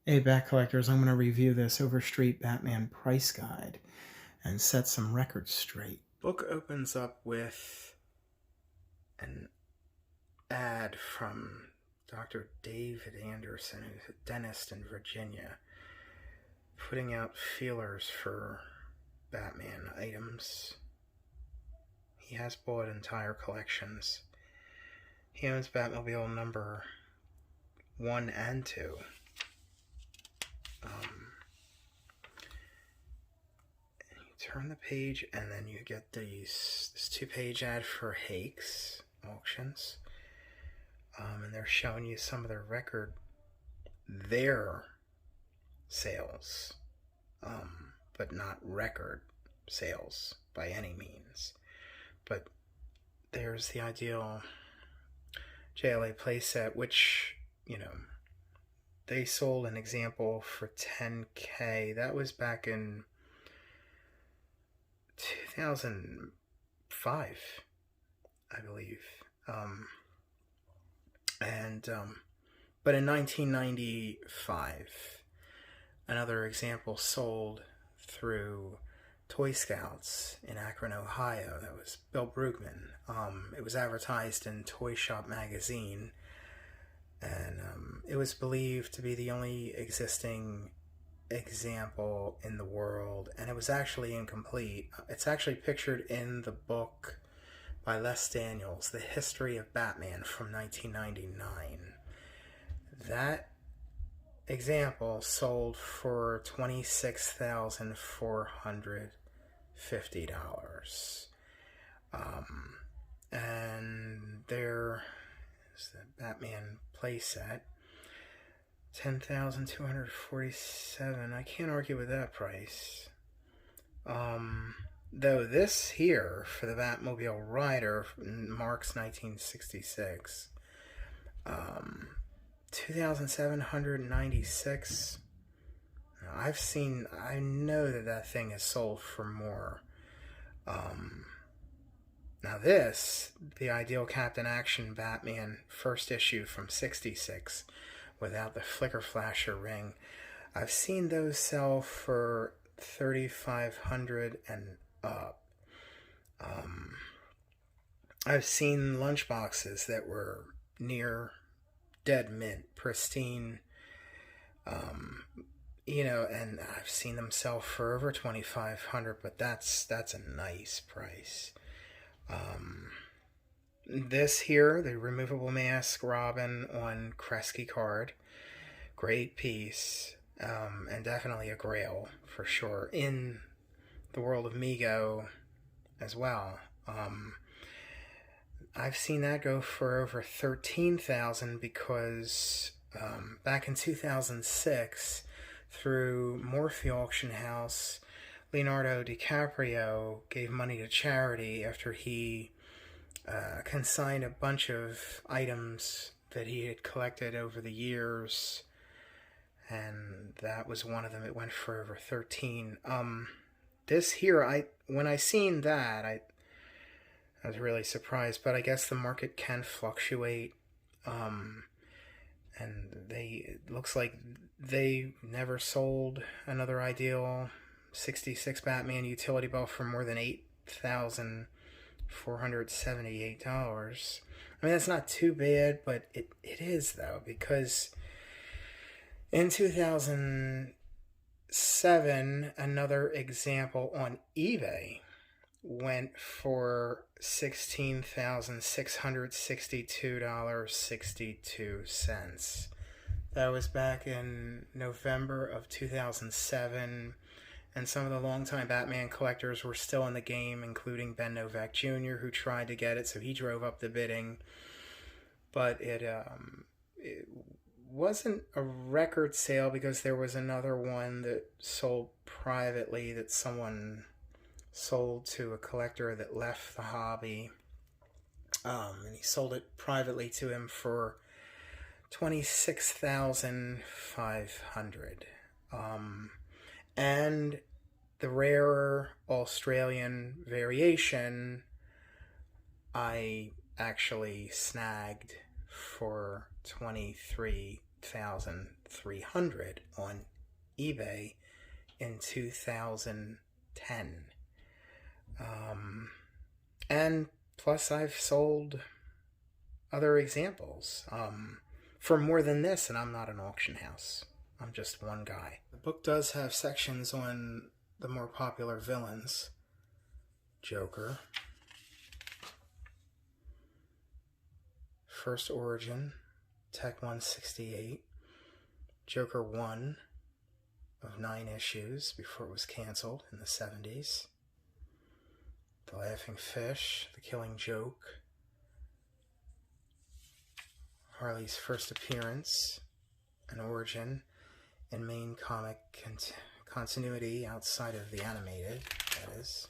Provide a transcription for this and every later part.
Hey, Bat Collectors, I'm going to review this Overstreet Batman Price Guide and set some records straight. Book opens up with an ad from Dr. David Anderson, who's a dentist in Virginia, putting out feelers for Batman items. He has bought entire collections. He owns Batmobile number 1 and 2. Turn the page and then you get this 2-page ad for Hakes auctions, and they're showing you some of their sales, but not record sales by any means. But there's the ideal JLA playset, which, they sold an example for $10K. That was back in 2005, I believe. But in 1995, another example sold through Toy Scouts in Akron, Ohio. That was Bill Brugman. It was advertised in Toy Shop magazine, and it was believed to be the only existing example in the world, and it was actually incomplete. It's actually pictured in the book by Les Daniels, The History of Batman, from 1999. That example sold for $26,450. And there is the Batman playset, $10,247. I can't argue with that price. Though this here for the Batmobile Rider marks 1966. $2,796. I know that thing is sold for more. Now this, the Ideal Captain Action Batman first issue from 66, without the flicker flasher ring, I've seen those sell for $3,500 and up. I've seen lunchboxes that were near dead mint, pristine, and I've seen them sell for over $2,500, but that's a nice price. This here, the removable mask Robin on Kresge card, great piece, and definitely a grail for sure in the world of Mego as well. I've seen that go for over $13,000 because back in 2006, through Morphe Auction House, Leonardo DiCaprio gave money to charity after he consigned a bunch of items that he had collected over the years, and that was one of them. It went for over $13,000. This here, when I seen that, I was really surprised, but I guess the market can fluctuate, and it looks like they never sold another Ideal 66 Batman utility belt for more than $8,478. I mean, that's not too bad, but it is, though, because in 2007, another example on eBay went for $16,662.62. That was back in November of 2007, and some of the longtime Batman collectors were still in the game, including Ben Novak Jr., who tried to get it, so he drove up the bidding. But it wasn't a record sale because there was another one that sold privately that someone sold to a collector that left the hobby, and he sold it privately to him for $26,500. And the rarer Australian variation I actually snagged for $23,000. $8,300 on eBay in 2010. And plus I've sold other examples for more than this, and I'm not an auction house. I'm just one guy. The book does have sections on the more popular villains. Joker, First Origin, Tech 168, Joker 1 of 9 issues before it was canceled in the 70s, The Laughing Fish, The Killing Joke, Harley's first appearance, an origin in main comic continuity outside of the animated, that is.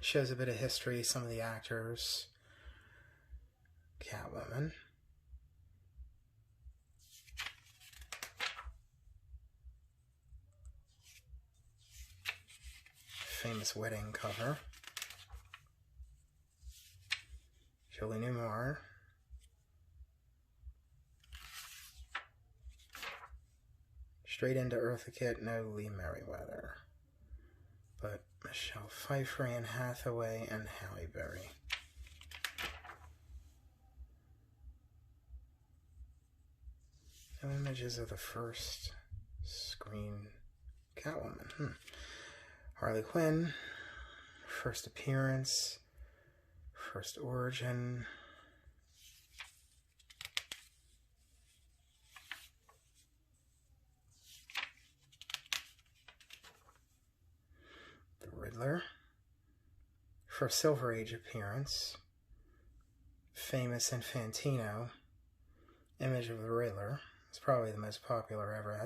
Shows a bit of history, some of the actors. Catwoman. Famous wedding cover. Julie Newmar. Straight into Eartha Kitt, no Lee Merriweather. But Michelle Pfeiffer, Anne Hathaway, and Halle Berry. No images of the first screen Catwoman. Harley Quinn, first appearance, first origin. The Riddler, first Silver Age appearance. Famous Infantino, image of the Riddler. It's probably the most popular ever.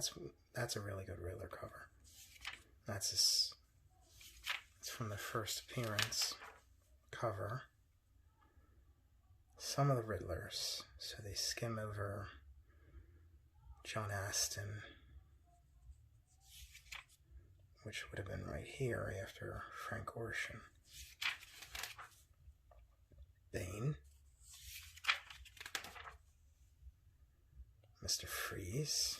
That's a really good Riddler cover. It's from the first appearance cover. Some of the Riddlers, so they skim over John Aston, which would have been right here after Frank Orshin. Bane, Mr. Freeze,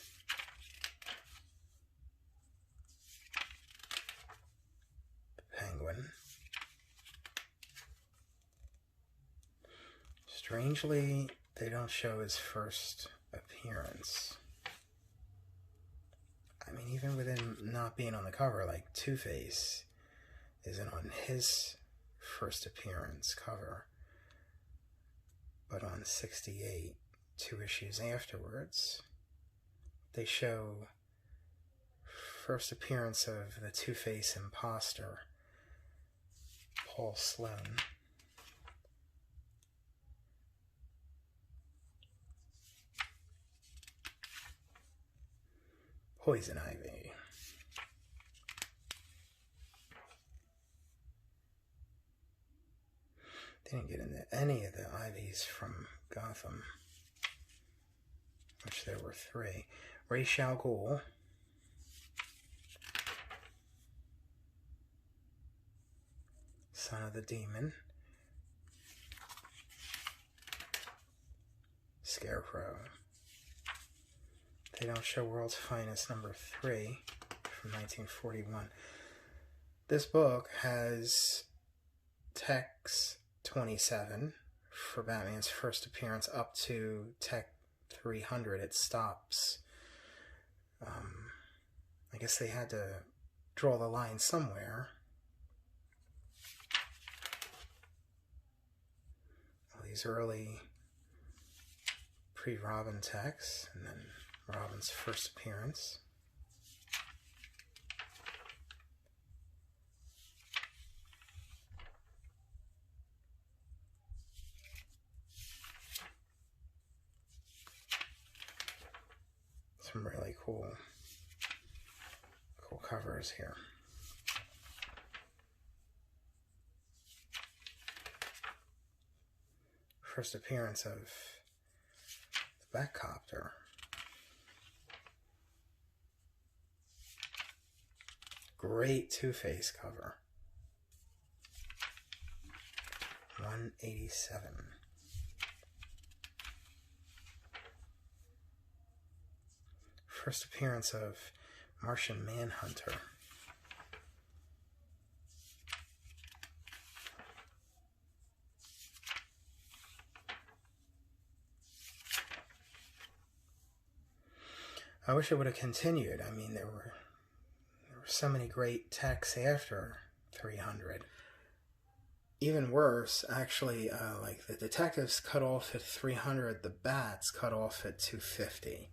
the Penguin. Strangely, they don't show his first appearance. I mean, even with him not being on the cover, like Two-Face isn't on his first appearance cover, but on 68, 2 issues afterwards, they show first appearance of the Two-Face imposter, Paul Sloan. Poison Ivy. Didn't get into any of the Ivies from Gotham, which there were 3. Ra's al Ghul. Son of the Demon. Scarecrow. They don't show World's Finest number 3 from 1941. This book has Tech's 27 for Batman's first appearance up to Tech 300. It stops. I guess they had to draw the line somewhere. All these early pre-Robin Techs, and then Robin's first appearance. Some really cool covers here. First appearance of the Batcopter. Great Two-Face cover. 187. First appearance of Martian Manhunter. I wish it would have continued. I mean, there were so many great techs after 300. Even worse, actually, like the detectives cut off at 300, the bats cut off at 250.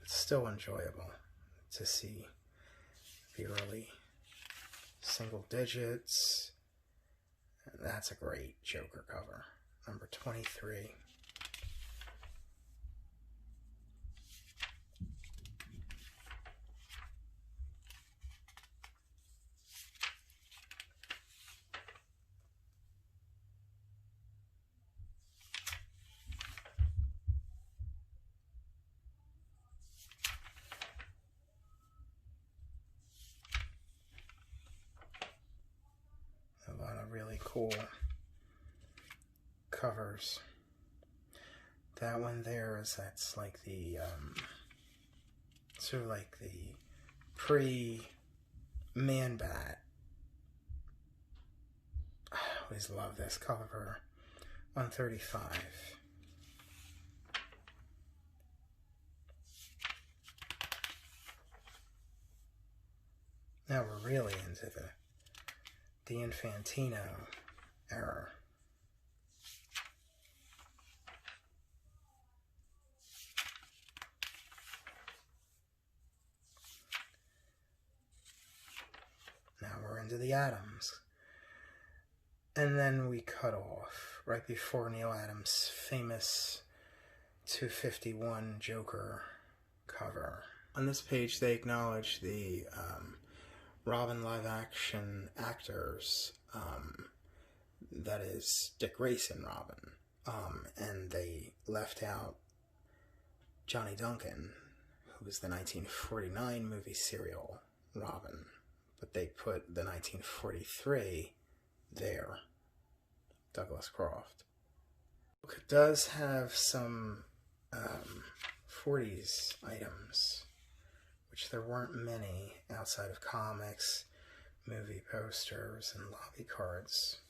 It's still enjoyable to see the early single digits. That's a great Joker cover. Number 23. A lot of really cool covers. That one there that's like the sort of like the pre-Man Bat. I always love this cover. 135. Now we're really into the Infantino era. Now we're into the Adams. And then we cut off right before Neil Adams' famous 251 Joker cover. On this page they acknowledge the Robin live-action actors, that is Dick Grayson Robin, and they left out Johnny Duncan, who was the 1949 movie serial Robin, but they put the 1943 there, Douglas Croft. It does have some 40s items, which there weren't many outside of comics, movie posters, and lobby cards.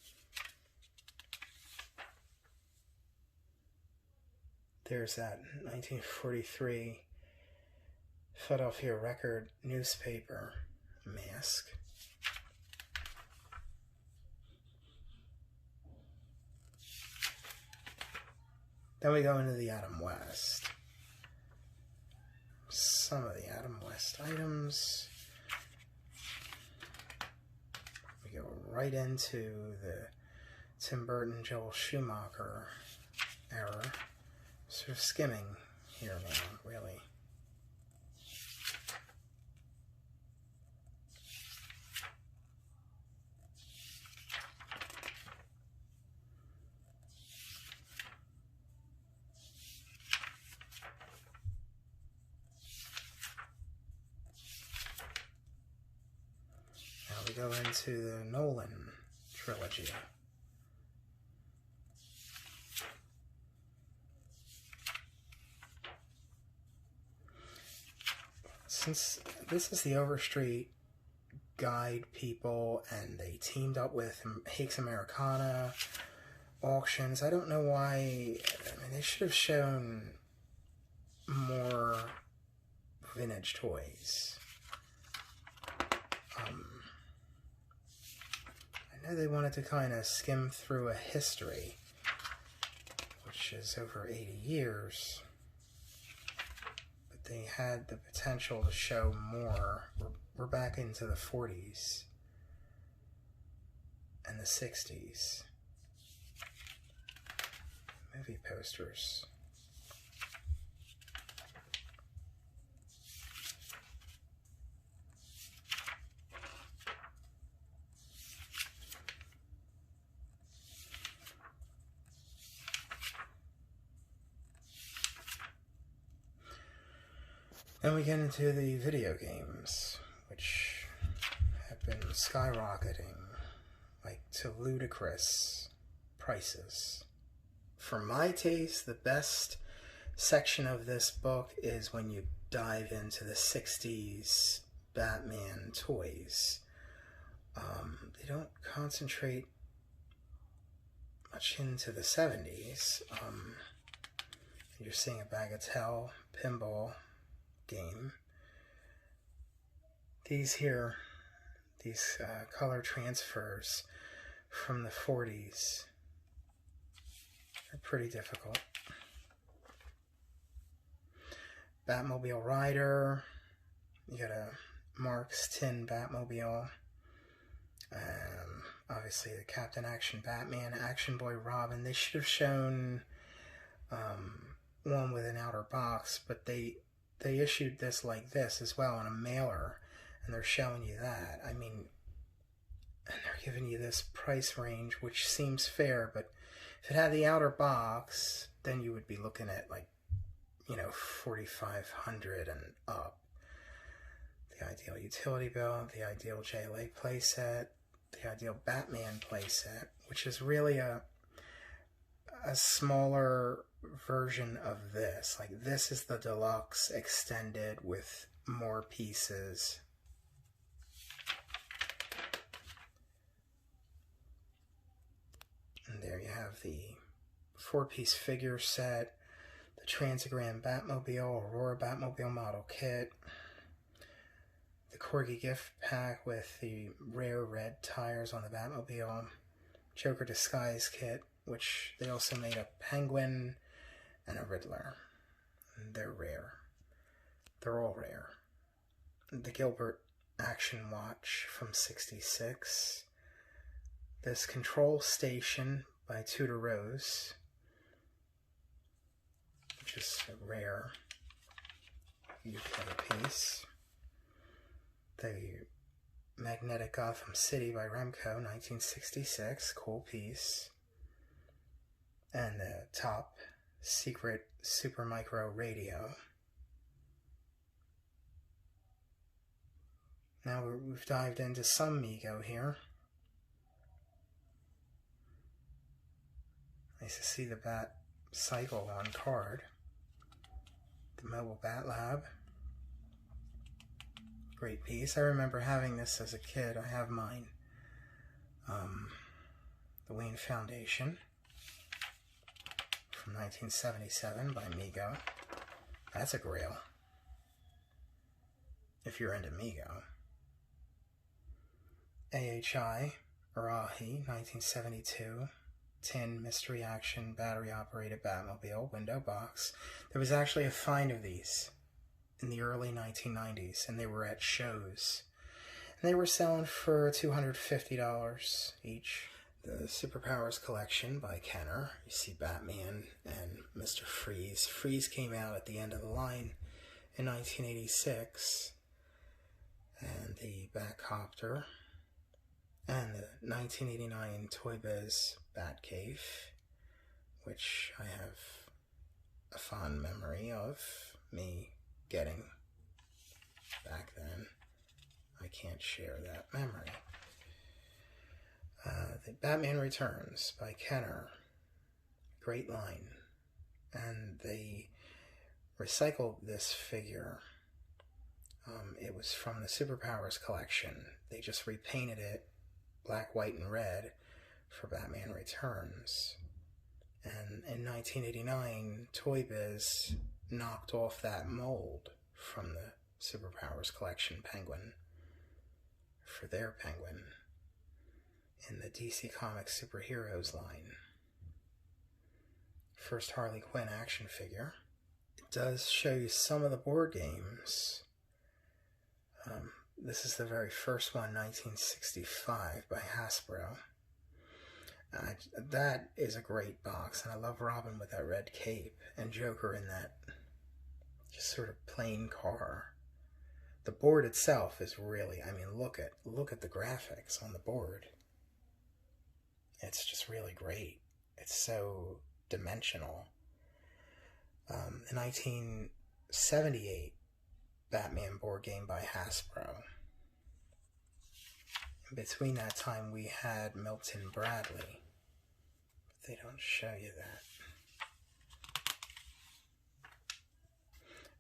There's that 1943 Philadelphia Record newspaper mask. Then we go into the Adam West. Some of the Adam West items. We go right into the Tim Burton, Joel Schumacher era. Sort of skimming here now, really. Now we go into the Nolan trilogy. Since this is the Overstreet Guide people, and they teamed up with Hakes Americana auctions, I don't know why. I mean, they should have shown more vintage toys. I know they wanted to kind of skim through a history, which is over 80 years. They had the potential to show more. We're back into the 40s and the 60s. Movie posters. Then we get into the video games, which have been skyrocketing to ludicrous prices. For my taste, the best section of this book is when you dive into the 60s Batman toys. They don't concentrate much into the 70s. You're seeing a Bagatelle pinball game. These here, these color transfers from the 40s are pretty difficult. Batmobile Rider. You got a Mark's tin Batmobile. Obviously the Captain Action Batman, Action Boy Robin. They should have shown one with an outer box, but they issued this like this as well on a mailer, and they're showing you that. I mean, and they're giving you this price range, which seems fair, but if it had the outer box, then you would be looking at like, you know, $4,500 and up. The Ideal Utility Belt, the Ideal JLA playset, the Ideal Batman playset, which is really a smaller version of this. Like, this is the deluxe extended with more pieces. And there you have the 4-piece figure set, the Transagram Batmobile, Aurora Batmobile model kit, the Corgi gift pack with the rare red tires on the Batmobile, Joker disguise kit, which they also made a Penguin and a Riddler. And they're rare. They're all rare. The Gilbert Action Watch from '66. This Control Station by Tudor Rose, which is a rare UK piece. The Magnetic Gotham City by Remco, 1966, cool piece. And the Top Secret Super Micro Radio. Now we've dived into some Mego here. Nice to see the Bat Cycle on card. The Mobile Bat Lab. Great piece. I remember having this as a kid. I have mine. The Wayne Foundation from 1977 by Mego. That's a grail, if you're into Mego. AHI Arahi 1972 tin mystery action battery operated Batmobile window box. There was actually a find of these in the early 1990s, and they were at shows. And they were selling for $250 each. The Superpowers collection by Kenner. You see Batman and Mr. Freeze. Freeze came out at the end of the line in 1986. And the Batcopter. And the 1989 Toy Biz Batcave, which I have a fond memory of me getting back then. I can't share that memory. The Batman Returns by Kenner. Great line. And they recycled this figure. It was from the Superpowers collection. They just repainted it black, white, and red for Batman Returns. And in 1989, Toy Biz knocked off that mold from the Superpowers collection Penguin for their Penguin in the DC Comics Superheroes line. First Harley Quinn action figure. It does show you some of the board games. This is the very first one, 1965, by Hasbro. That is a great box, and I love Robin with that red cape, and Joker in that just sort of plain car. The board itself is really, I mean, look at the graphics on the board. It's just really great. It's so dimensional. The 1978 Batman board game by Hasbro. between that time we had Milton Bradley. But they don't show you that.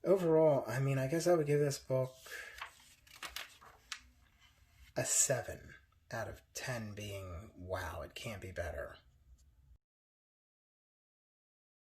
Overall, I mean, I guess I would give this book a 7 out of 10 being, wow, it can't be better.